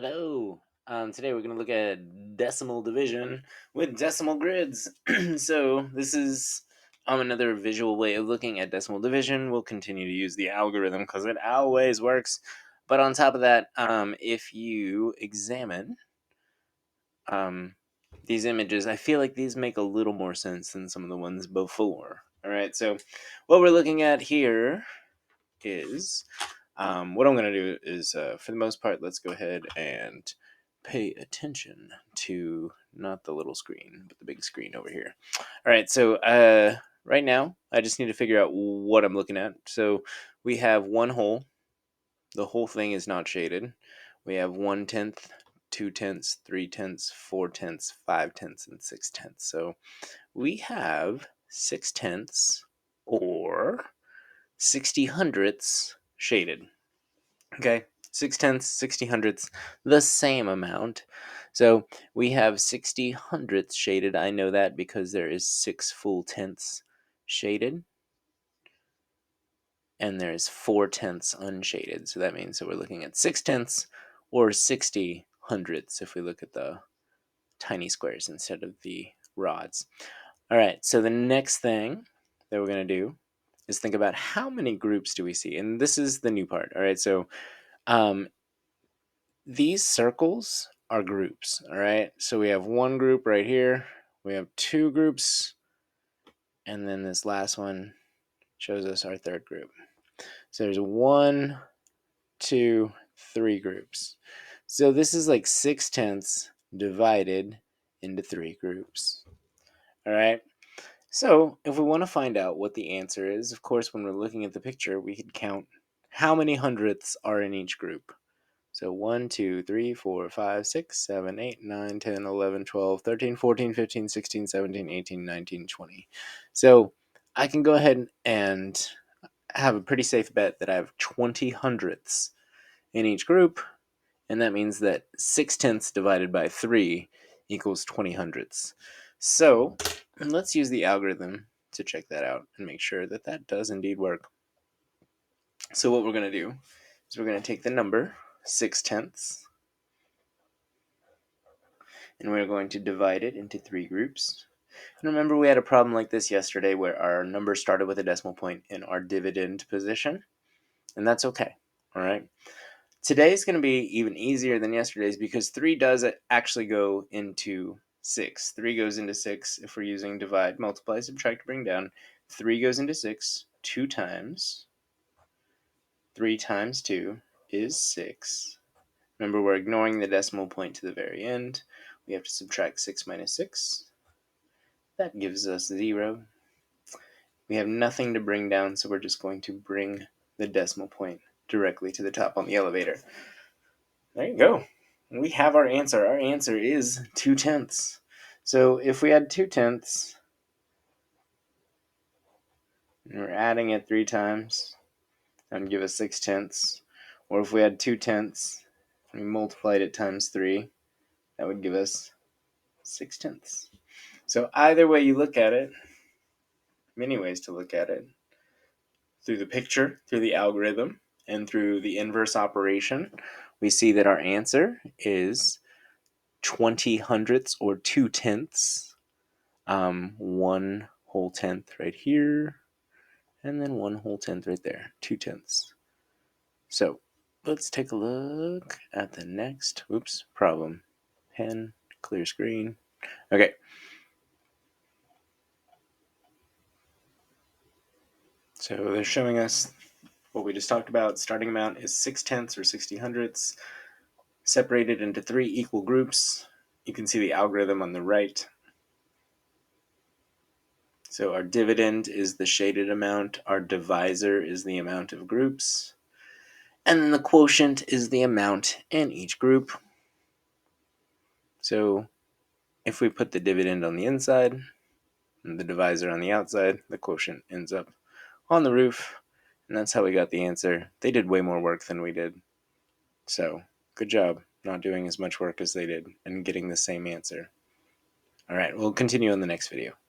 Hello. Today we're going to look at decimal division with decimal grids. So this is another visual way of looking at decimal division. We'll continue to use the algorithm because it always works. But on top of that, if you examine these images, I feel like these make a little more sense than some of the ones before. All right, so what we're looking at here is what I'm going to do is, for the most part, let's go ahead and pay attention to not the little screen, but the big screen over here. All right, so right now, I just need to figure out what I'm looking at. So we have one whole. The whole thing is not shaded. We have 1/10, 2/10, 3/10, 4/10, 5/10, and 6/10. So we have 6/10 or 60 hundredths shaded. Okay, 6/10, 60 hundredths, the same amount. So we have 60 hundredths shaded. I know that because there is 6 full tenths shaded, and there's 4/10 unshaded. So that means that we're looking at 6/10 or 60 hundredths if we look at the tiny squares instead of the rods. All right, so the next thing that we're going to do is think about how many groups do we see, and this is the new part. All right, so these circles are groups. All right, so we have one group right here, we have two groups, and then this last one shows us our third group. So there's 1, 2, 3 groups. So this is like 6/10 divided into 3 groups. All right. So if we want to find out what the answer is, of course, when we're looking at the picture, we could count how many hundredths are in each group. So 1, 2, 3, 4, 5, 6, 7, 8, 9, 10, 11, 12, 13, 14, 15, 16, 17, 18, 19, 20. So I can go ahead and have a pretty safe bet that I have 20 hundredths in each group, and that means that 6/10 divided by 3 equals 20 hundredths. So let's use the algorithm to check that out and make sure that that does indeed work. So what we're going to do is we're going to take the number 6/10 and we're going to divide it into 3 groups. And remember, we had a problem like this yesterday where our number started with a decimal point in our dividend position, and that's okay. All right. Today's going to be even easier than yesterday's because 3 does actually go into 6. 3 goes into 6 if we're using divide, multiply, subtract, bring down. 3 goes into 6 2 times. 3 times 2 is 6. Remember, we're ignoring the decimal point to the very end. We have to subtract 6 minus 6. That gives us 0. We have nothing to bring down, so we're just going to bring the decimal point directly to the top on the elevator. There you go. We have our answer. Our answer is 2/10. So if we had 2/10, and we're adding it 3 times, that would give us 6/10. Or if we had 2/10, and we multiplied it times 3, that would give us 6/10. So either way you look at it, many ways to look at it. Through the picture, through the algorithm, and through the inverse operation, we see that our answer is 20 hundredths or 2/10. 1 whole tenth right here, and then 1 whole tenth right there, 2/10. So let's take a look at the next, problem. Pen, clear screen. Okay. So they're showing us what we just talked about. Starting amount is 6/10 or 60 hundredths, separated into 3 equal groups. You can see the algorithm on the right. So our dividend is the shaded amount, our divisor is the amount of groups, and then the quotient is the amount in each group. So if we put the dividend on the inside and the divisor on the outside, the quotient ends up on the roof, and that's how we got the answer. They did way more work than we did. So good job not doing as much work as they did and getting the same answer. All right, we'll continue in the next video.